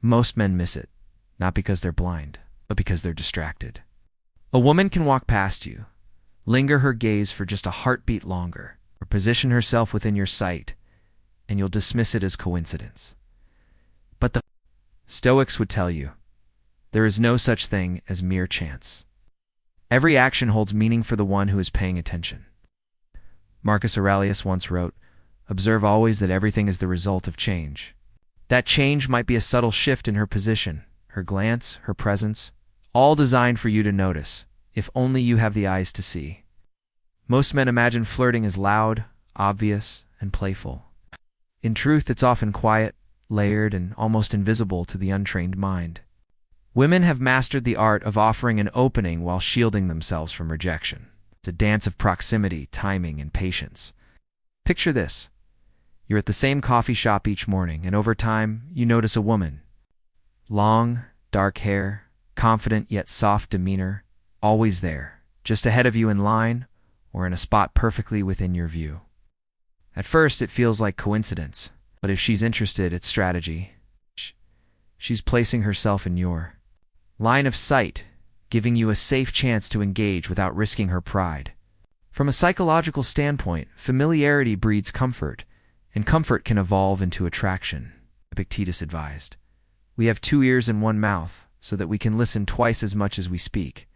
Most men miss it, not because they're blind, but because they're distracted. A woman can walk past you, linger her gaze for just a heartbeat longer, or position herself within your sight, and you'll dismiss it as coincidence. But the Stoics would tell you, there is no such thing as mere chance. Every action holds meaning for the one who is paying attention. Marcus Aurelius once wrote, "Observe always that everything is the result of change." That change might be a subtle shift in her position, her glance, her presence, all designed for you to notice, if only you have the eyes to see. Most men imagine flirting as loud, obvious, and playful. In truth, it's often quiet, layered, and almost invisible to the untrained mind. Women have mastered the art of offering an opening while shielding themselves from rejection. It's a dance of proximity, timing, and patience. Picture this. You're at the same coffee shop each morning, and over time, you notice a woman. Long, dark hair, confident yet soft demeanor, always there, just ahead of you in line, or in a spot perfectly within your view. At first, it feels like coincidence, but if she's interested, it's strategy. She's placing herself in your line of sight, giving you a safe chance to engage without risking her pride. From a psychological standpoint, familiarity breeds comfort, and comfort can evolve into attraction, Epictetus advised. We have 2 ears and 1 mouth, so that we can listen twice as much as we speak.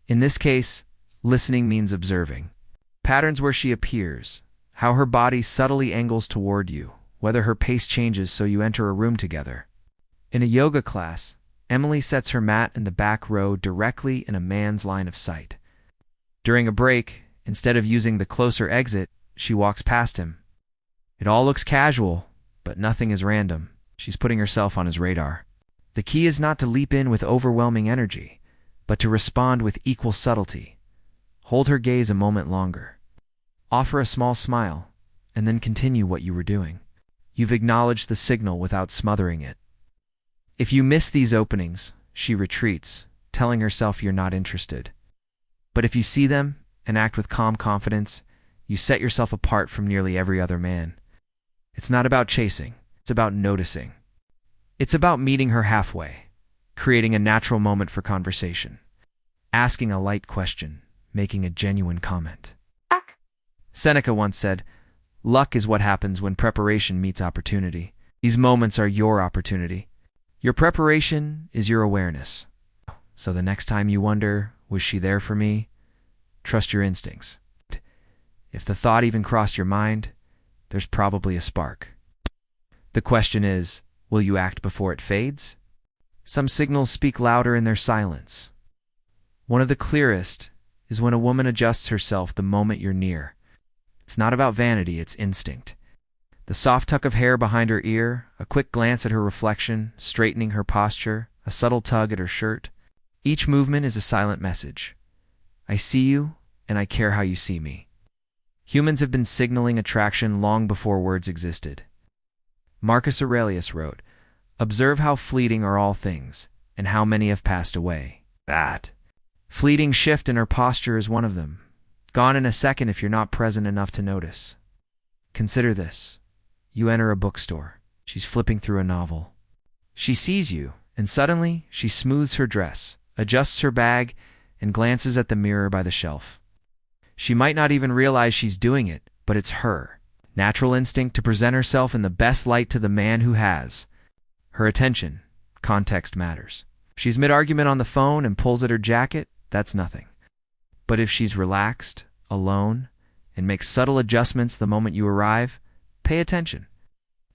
In this case, listening means observing. Patterns where she appears, how her body subtly angles toward you, whether her pace changes so you enter a room together. In a yoga class, Emily sets her mat in the back row directly in a man's line of sight. During a break, instead of using the closer exit, she walks past him. It all looks casual, but nothing is random. She's putting herself on his radar. The key is not to leap in with overwhelming energy, but to respond with equal subtlety. Hold her gaze a moment longer. Offer a small smile, and then continue what you were doing. You've acknowledged the signal without smothering it. If you miss these openings, she retreats, telling herself you're not interested. But if you see them and act with calm confidence, you set yourself apart from nearly every other man. It's not about chasing, it's about noticing. It's about meeting her halfway, creating a natural moment for conversation, asking a light question, making a genuine comment. Seneca once said, "Luck is what happens when preparation meets opportunity." These moments are your opportunity. Your preparation is your awareness. So the next time you wonder, was she there for me? Trust your instincts. If the thought even crossed your mind, there's probably a spark. The question is, will you act before it fades? Some signals speak louder in their silence. One of the clearest is when a woman adjusts herself the moment you're near. It's not about vanity, it's instinct. The soft tuck of hair behind her ear, a quick glance at her reflection, straightening her posture, a subtle tug at her shirt. Each movement is a silent message. I see you, and I care how you see me. Humans have been signaling attraction long before words existed. Marcus Aurelius wrote, "Observe how fleeting are all things, and how many have passed away." That fleeting shift in her posture is one of them. Gone in a second if you're not present enough to notice. Consider this. You enter a bookstore. She's flipping through a novel. She sees you, and suddenly she smooths her dress, adjusts her bag, and glances at the mirror by the shelf. She might not even realize she's doing it, but it's her natural instinct to present herself in the best light to the man who has her attention. Context matters. If she's mid-argument on the phone and pulls at her jacket, that's nothing. But if she's relaxed, alone, and makes subtle adjustments the moment you arrive, pay attention.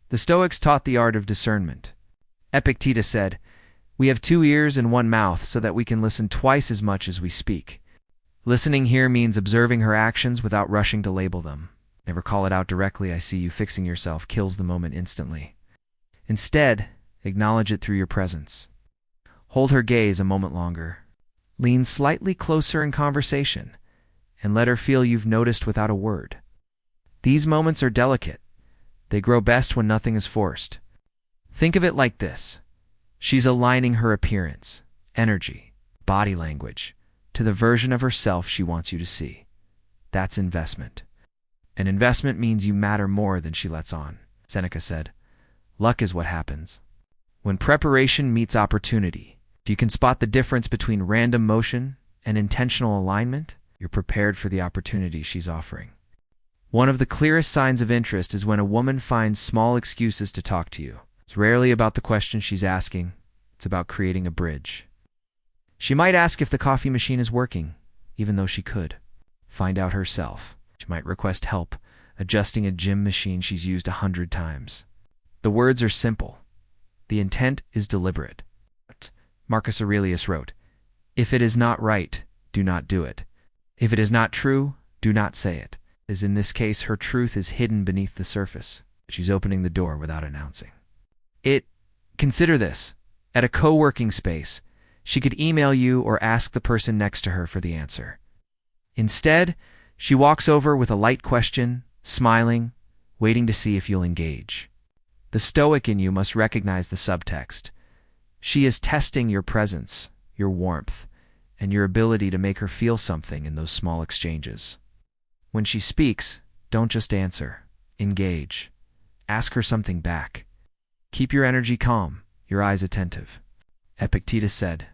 The Stoics taught the art of discernment. Epictetus said, "We have 2 ears and 1 mouth so that we can listen twice as much as we speak." Listening here means observing her actions without rushing to label them. Never call it out directly, "I see you fixing yourself," kills the moment instantly. Instead, acknowledge it through your presence. Hold her gaze a moment longer. Lean slightly closer in conversation, and let her feel you've noticed without a word. These moments are delicate. They grow best when nothing is forced. Think of it like this. She's aligning her appearance, energy, body language, to the version of herself she wants you to see. That's investment. An investment means you matter more than she lets on. Seneca said, "Luck is what happens When preparation meets opportunity, if you can spot the difference between random motion and intentional alignment, you're prepared for the opportunity she's offering. One of the clearest signs of interest is when a woman finds small excuses to talk to you. It's rarely about the question she's asking, it's about creating a bridge. She might ask if the coffee machine is working, even though she could find out herself. She might request help adjusting a gym machine she's used 100 times. The words are simple. The intent is deliberate. Marcus Aurelius wrote, "If it is not right, do not do it. If it is not true, do not say it." As in this case, her truth is hidden beneath the surface. She's opening the door without announcing it. Consider this. At a co-working space, she could email you or ask the person next to her for the answer. Instead, she walks over with a light question, smiling, waiting to see if you'll engage. The Stoic in you must recognize the subtext. She is testing your presence, your warmth, and your ability to make her feel something in those small exchanges. When she speaks, don't just answer. Engage. Ask her something back. Keep your energy calm, your eyes attentive. Epictetus said,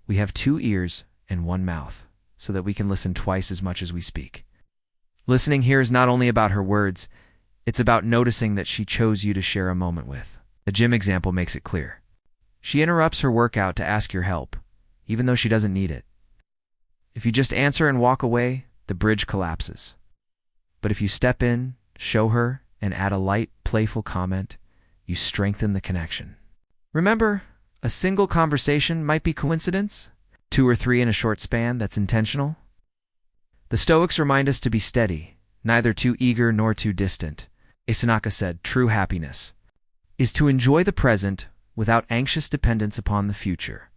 "We have 2 ears and 1 mouth, so that we can listen twice as much as we speak." Listening here is not only about her words, it's about noticing that she chose you to share a moment with. The gym example makes it clear. She interrupts her workout to ask your help, even though she doesn't need it. If you just answer and walk away, the bridge collapses. But if you step in, show her, and add a light, playful comment, you strengthen the connection. Remember, a single conversation might be coincidence. 2 or 3 in a short span, that's intentional. The Stoics remind us to be steady, neither too eager nor too distant. Seneca said, "True happiness is to enjoy the present without anxious dependence upon the future."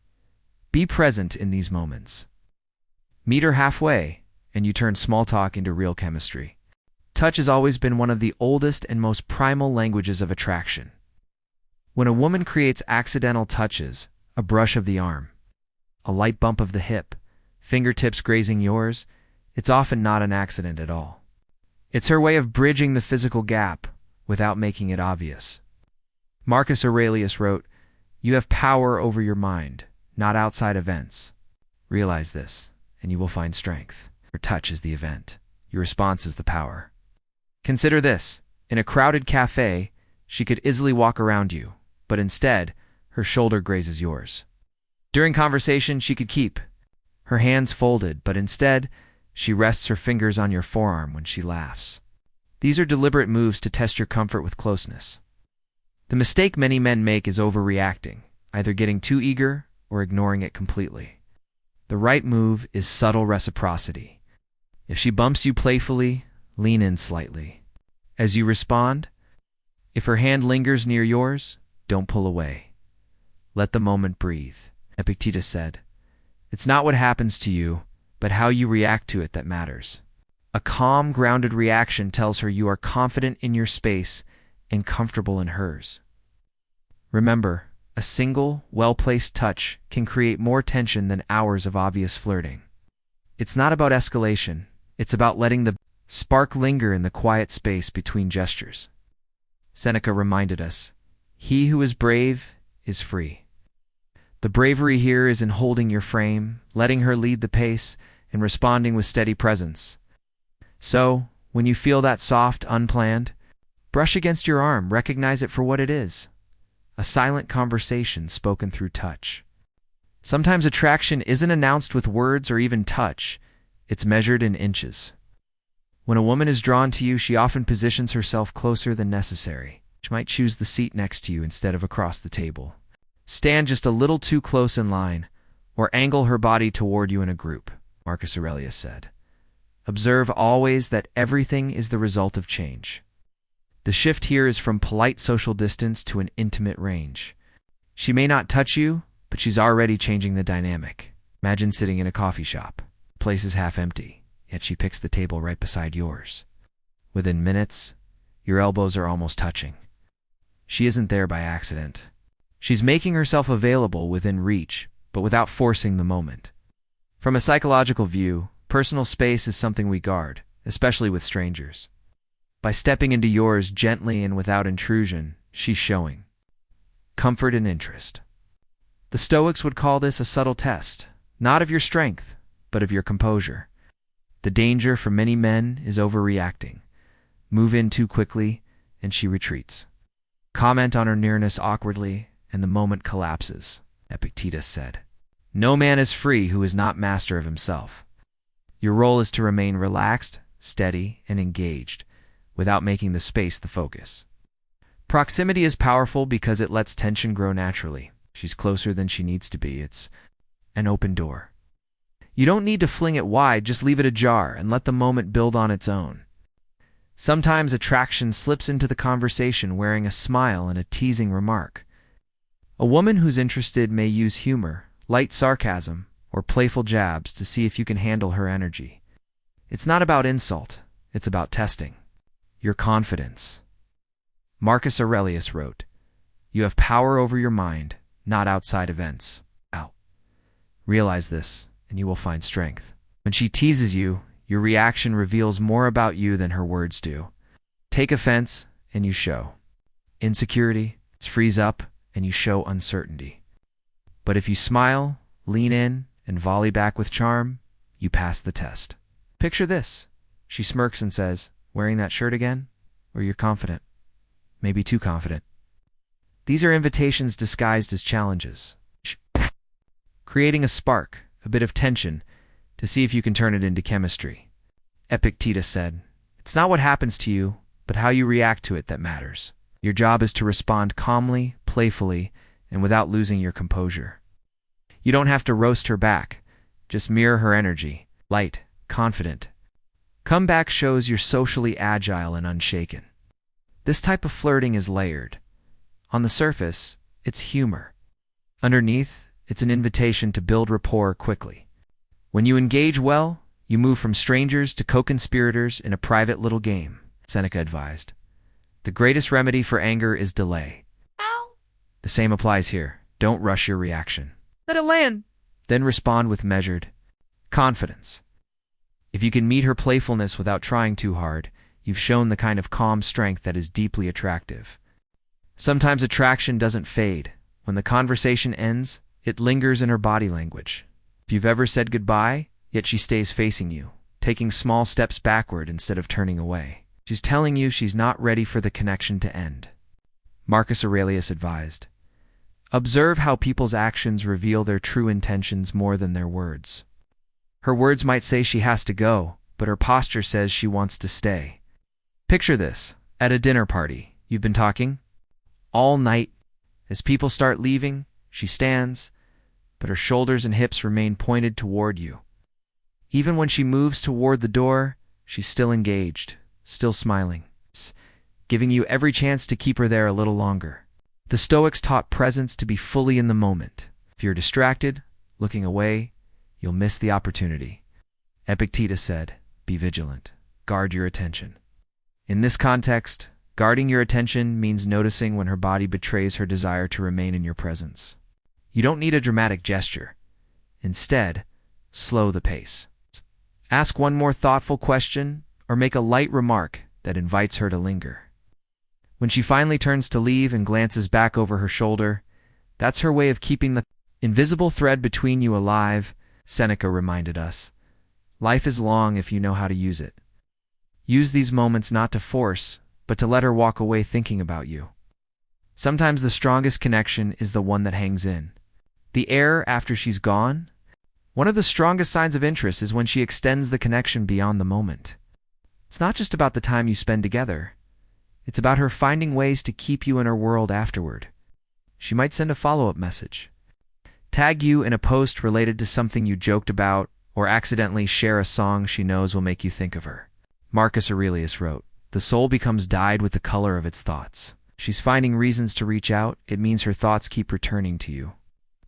Be present in these moments. Meet her halfway, and you turn small talk into real chemistry. Touch has always been one of the oldest and most primal languages of attraction. When a woman creates accidental touches, a brush of the arm, a light bump of the hip, fingertips grazing yours, it's often not an accident at all. It's her way of bridging the physical gap without making it obvious. Marcus Aurelius wrote, "You have power over your mind, not outside events. Realize this, and you will find strength." Your touch is the event. Your response is the power. Consider this. In a crowded cafe, she could easily walk around you, but instead, her shoulder grazes yours. During conversation, she could keep her hands folded, but instead, she rests her fingers on your forearm when she laughs. These are deliberate moves to test your comfort with closeness. The mistake many men make is overreacting, either getting too eager or ignoring it completely. The right move is subtle reciprocity. If she bumps you playfully, lean in slightly. As you respond, if her hand lingers near yours, don't pull away. Let the moment breathe. Epictetus said, "It's not what happens to you, but how you react to it that matters." A calm, grounded reaction tells her you are confident in your space and comfortable in hers. Remember, a single, well-placed touch can create more tension than hours of obvious flirting. It's not about escalation. It's about letting the spark linger in the quiet space between gestures. Seneca reminded us, "He who is brave is free." The bravery here is in holding your frame, letting her lead the pace, and responding with steady presence. So, when you feel that soft, unplanned, brush against your arm, recognize it for what it is. A silent conversation spoken through touch. Sometimes attraction isn't announced with words or even touch. It's measured in inches. When a woman is drawn to you, she often positions herself closer than necessary. She might choose the seat next to you instead of across the table, stand just a little too close in line, or angle her body toward you in a group, Marcus Aurelius said. Observe always that everything is the result of change. The shift here is from polite social distance to an intimate range. She may not touch you, but she's already changing the dynamic. Imagine sitting in a coffee shop. The place is half empty, yet she picks the table right beside yours. Within minutes, your elbows are almost touching. She isn't there by accident. She's making herself available within reach, but without forcing the moment. From a psychological view, personal space is something we guard, especially with strangers. By stepping into yours gently and without intrusion, she's showing comfort and interest. The Stoics would call this a subtle test, not of your strength, but of your composure. The danger for many men is overreacting. Move in too quickly, and she retreats. Comment on her nearness awkwardly, and the moment collapses, Epictetus said. No man is free who is not master of himself. Your role is to remain relaxed, steady, and engaged, without making the space the focus. Proximity is powerful because it lets tension grow naturally. She's closer than she needs to be. It's an open door. You don't need to fling it wide, just leave it ajar and let the moment build on its own. Sometimes attraction slips into the conversation wearing a smile and a teasing remark. A woman who's interested may use humor, light sarcasm, or playful jabs to see if you can handle her energy. It's not about insult, it's about testing your confidence. Marcus Aurelius wrote, "You have power over your mind, not outside events." Ow. Realize this, and you will find strength. When she teases you, your reaction reveals more about you than her words do. Take offense, and you show insecurity. Freeze up, and you show uncertainty. But if you smile, lean in, and volley back with charm, you pass the test. Picture this. She smirks and says, "Wearing that shirt again?" Or you're confident. Maybe too confident. These are invitations disguised as challenges. Creating a spark, a bit of tension, to see if you can turn it into chemistry. Epictetus said, "It's not what happens to you, but how you react to it that matters." Your job is to respond calmly, playfully, and without losing your composure. You don't have to roast her back. Just mirror her energy, light, confident. Comeback shows you're socially agile and unshaken. This type of flirting is layered. On the surface, it's humor. Underneath, it's an invitation to build rapport quickly. When you engage well, you move from strangers to co-conspirators in a private little game, Seneca advised. The greatest remedy for anger is delay. Ow. The same applies here. Don't rush your reaction. Let it land. Then respond with measured confidence. If you can meet her playfulness without trying too hard, you've shown the kind of calm strength that is deeply attractive. Sometimes attraction doesn't fade. When the conversation ends, it lingers in her body language. If you've ever said goodbye, yet she stays facing you, taking small steps backward instead of turning away, she's telling you she's not ready for the connection to end. Marcus Aurelius advised, "Observe how people's actions reveal their true intentions more than their words." Her words might say she has to go, but her posture says she wants to stay. Picture this. At a dinner party, you've been talking all night. As people start leaving, she stands, but her shoulders and hips remain pointed toward you. Even when she moves toward the door, she's still engaged, still smiling, giving you every chance to keep her there a little longer. The Stoics taught presence to be fully in the moment. If you're distracted, looking away, you'll miss the opportunity. Epictetus said, "Be vigilant. Guard your attention." In this context, guarding your attention means noticing when her body betrays her desire to remain in your presence. You don't need a dramatic gesture. Instead, slow the pace. Ask one more thoughtful question or make a light remark that invites her to linger. When she finally turns to leave and glances back over her shoulder, that's her way of keeping the invisible thread between you alive, Seneca reminded us. Life is long if you know how to use it. Use these moments not to force, but to let her walk away thinking about you. Sometimes the strongest connection is the one that hangs in. The air after she's gone? One of the strongest signs of interest is when she extends the connection beyond the moment. It's not just about the time you spend together. It's about her finding ways to keep you in her world afterward. She might send a follow-up message, tag you in a post related to something you joked about, or accidentally share a song she knows will make you think of her. Marcus Aurelius wrote, "The soul becomes dyed with the color of its thoughts." She's finding reasons to reach out. It means her thoughts keep returning to you.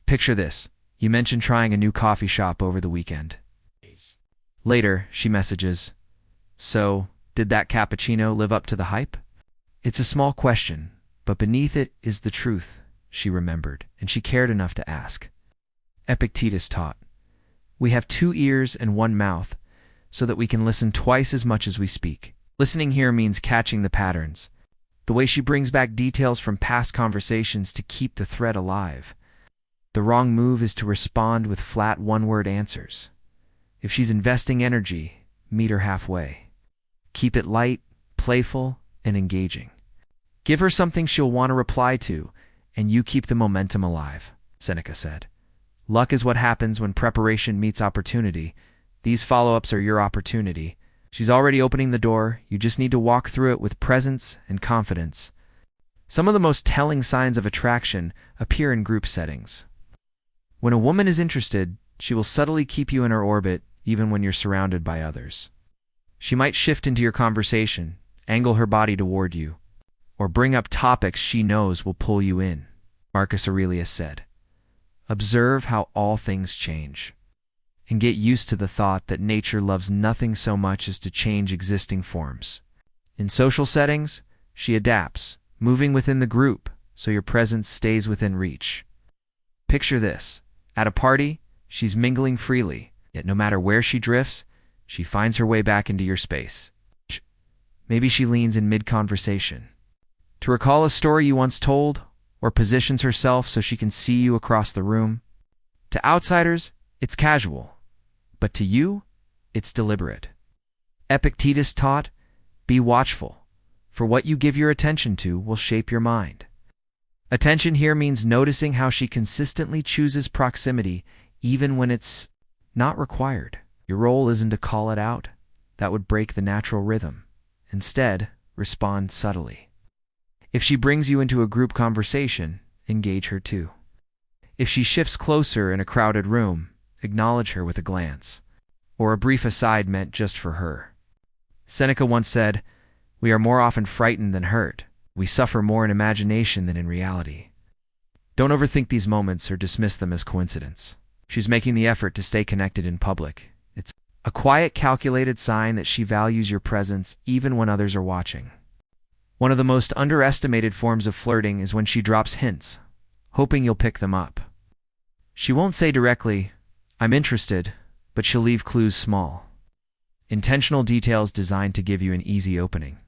Picture this. You mentioned trying a new coffee shop over the weekend. Later, she messages, "So, did that cappuccino live up to the hype?" It's a small question, but beneath it is the truth. She remembered, and she cared enough to ask. Epictetus taught, "We have 2 ears and 1 mouth, so that we can listen twice as much as we speak." Listening here means catching the patterns, the way she brings back details from past conversations to keep the thread alive. The wrong move is to respond with flat one-word answers. If she's investing energy, meet her halfway. Keep it light, playful, and engaging. Give her something she'll want to reply to, and you keep the momentum alive, Seneca said. Luck is what happens when preparation meets opportunity. These follow-ups are your opportunity. She's already opening the door. You just need to walk through it with presence and confidence. Some of the most telling signs of attraction appear in group settings. When a woman is interested, she will subtly keep you in her orbit even when you're surrounded by others. She might shift into your conversation, angle her body toward you, or bring up topics she knows will pull you in, Marcus Aurelius said. Observe how all things change, and get used to the thought that nature loves nothing so much as to change existing forms. In social settings, she adapts, moving within the group so your presence stays within reach. Picture this. At a party, she's mingling freely, yet no matter where she drifts, she finds her way back into your space. Maybe she leans in mid-conversation to recall a story you once told, or positions herself so she can see you across the room. To outsiders, it's casual, but to you, it's deliberate. Epictetus taught, be watchful, for what you give your attention to will shape your mind. Attention here means noticing how she consistently chooses proximity even when it's not required. Your role isn't to call it out. That would break the natural rhythm. Instead, respond subtly. If she brings you into a group conversation, engage her too. If she shifts closer in a crowded room, acknowledge her with a glance, or a brief aside meant just for her. Seneca once said, "We are more often frightened than hurt. We suffer more in imagination than in reality." Don't overthink these moments or dismiss them as coincidence. She's making the effort to stay connected in public. It's a quiet, calculated sign that she values your presence even when others are watching. One of the most underestimated forms of flirting is when she drops hints, hoping you'll pick them up. She won't say directly, "I'm interested," but she'll leave clues small. Intentional details designed to give you an easy opening.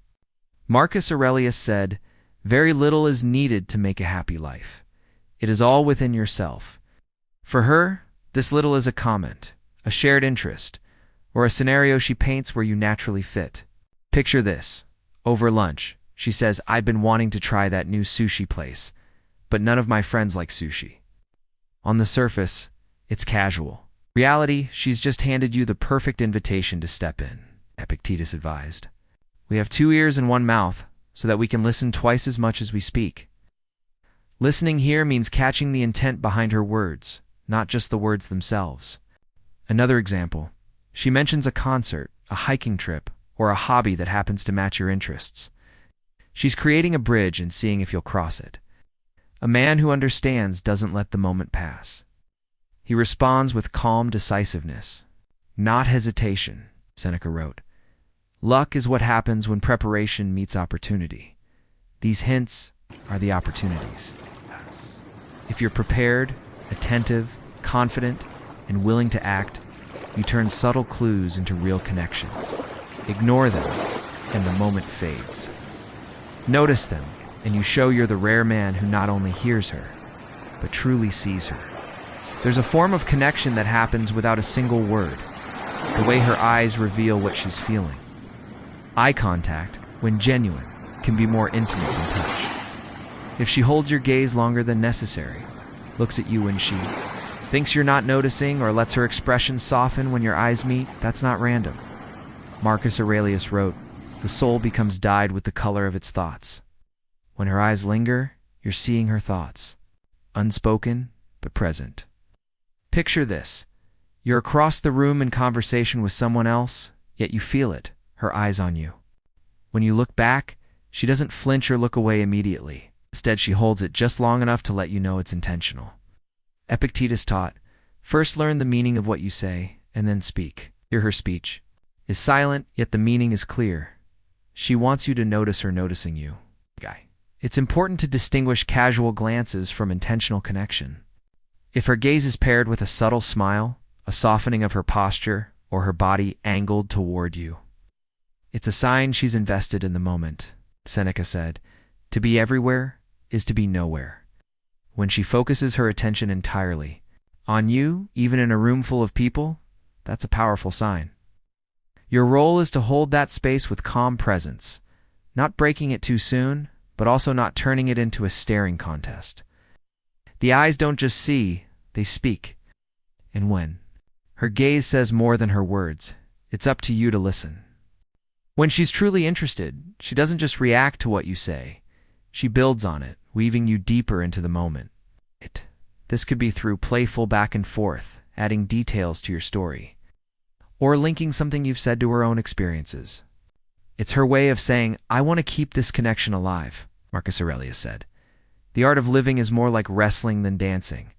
Marcus Aurelius said, "Very little is needed to make a happy life. It is all within yourself." For her, this little is a comment, a shared interest, or a scenario she paints where you naturally fit. Picture this. Over lunch, she says, "I've been wanting to try that new sushi place, but none of my friends like sushi." On the surface, it's casual. Reality, she's just handed you the perfect invitation to step in, Epictetus advised. We have 2 ears and 1 mouth, so that we can listen twice as much as we speak. Listening here means catching the intent behind her words, not just the words themselves. Another example, she mentions a concert, a hiking trip, or a hobby that happens to match your interests. She's creating a bridge and seeing if you'll cross it. A man who understands doesn't let the moment pass. He responds with calm decisiveness, not hesitation, Seneca wrote. Luck is what happens when preparation meets opportunity. These hints are the opportunities. If you're prepared, attentive, confident, and willing to act, you turn subtle clues into real connection. Ignore them, and the moment fades. Notice them, and you show you're the rare man who not only hears her, but truly sees her. There's a form of connection that happens without a single word, the way her eyes reveal what she's feeling. Eye contact, when genuine, can be more intimate than touch. If she holds your gaze longer than necessary, looks at you when she thinks you're not noticing, or lets her expression soften when your eyes meet, that's not random. Marcus Aurelius wrote, "The soul becomes dyed with the color of its thoughts." When her eyes linger, you're seeing her thoughts, unspoken but present. Picture this. You're across the room in conversation with someone else, yet you feel it, her eyes on you. When you look back, she doesn't flinch or look away immediately. Instead, she holds it just long enough to let you know it's intentional. Epictetus taught, first learn the meaning of what you say, and then speak. Hear her speech is silent, yet the meaning is clear. She wants you to notice her noticing you. It's important to distinguish casual glances from intentional connection. If her gaze is paired with a subtle smile, a softening of her posture, or her body angled toward you, it's a sign she's invested in the moment. Seneca said, To be everywhere is to be nowhere. When she focuses her attention entirely on you, even in a room full of people, that's a powerful sign. Your role is to hold that space with calm presence, not breaking it too soon, but also not turning it into a staring contest. The eyes don't just see, they speak. And when her gaze says more than her words, it's up to you to listen. When she's truly interested, she doesn't just react to what you say. She builds on it, weaving you deeper into the moment. This could be through playful back and forth, adding details to your story, or linking something you've said to her own experiences. It's her way of saying, I want to keep this connection alive, Marcus Aurelius said. The art of living is more like wrestling than dancing.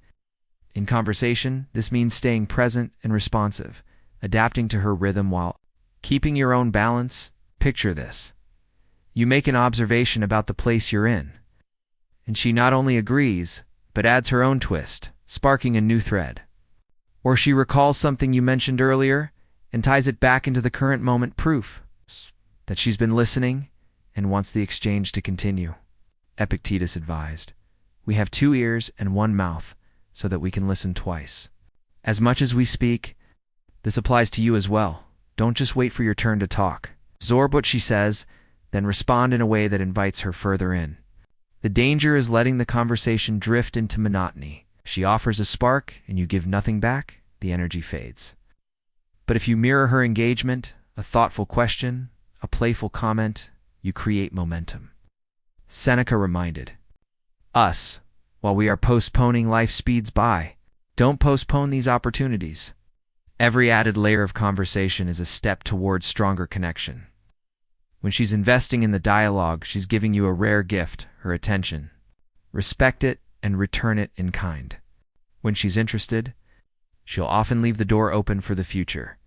In conversation, this means staying present and responsive, adapting to her rhythm while keeping your own balance. Picture this. You make an observation about the place you're in, and she not only agrees, but adds her own twist, sparking a new thread. Or she recalls something you mentioned earlier and ties it back into the current moment, proof that she's been listening and wants the exchange to continue. Epictetus advised, we have 2 ears and 1 mouth so that we can listen twice. As much as we speak, this applies to you as well. Don't just wait for your turn to talk. Absorb what she says, then respond in a way that invites her further in. The danger is letting the conversation drift into monotony. If she offers a spark and you give nothing back, the energy fades. But if you mirror her engagement, a thoughtful question, a playful comment, you create momentum. Seneca reminded us, while we are postponing life speeds by, don't postpone these opportunities. Every added layer of conversation is a step toward stronger connection. When she's investing in the dialogue, she's giving you a rare gift, her attention. Respect it and return it in kind. When she's interested, she'll often leave the door open for the future,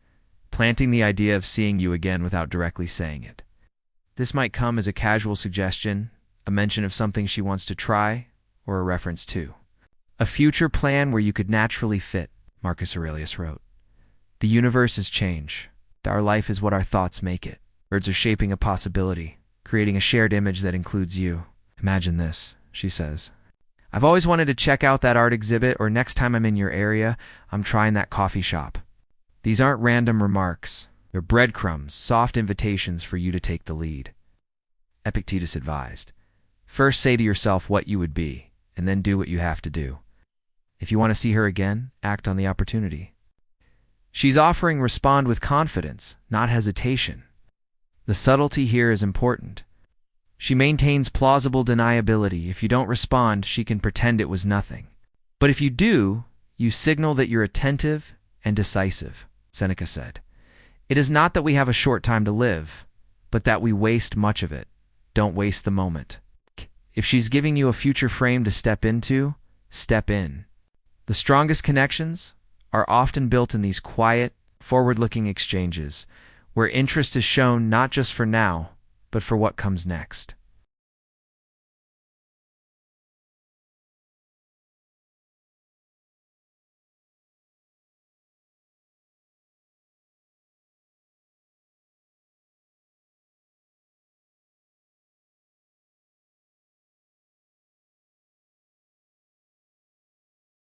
planting the idea of seeing you again without directly saying it. This might come as a casual suggestion, a mention of something she wants to try, or a reference to a future plan where you could naturally fit, Marcus Aurelius wrote. The universe is change. Our life is what our thoughts make it. Words are shaping a possibility, creating a shared image that includes you. Imagine this, she says. I've always wanted to check out that art exhibit, or next time I'm in your area, I'm trying that coffee shop. These aren't random remarks. They're breadcrumbs, soft invitations for you to take the lead. Epictetus advised, first say to yourself what you would be, and then do what you have to do. If you want to see her again, act on the opportunity. She's offering respond with confidence, not hesitation. The subtlety here is important. She maintains plausible deniability. If you don't respond, she can pretend it was nothing. But if you do, you signal that you're attentive and decisive, Seneca said. It is not that we have a short time to live, but that we waste much of it. Don't waste the moment. If she's giving you a future frame to step into, step in. The strongest connections are often built in these quiet, forward-looking exchanges, where interest is shown not just for now, but for what comes next.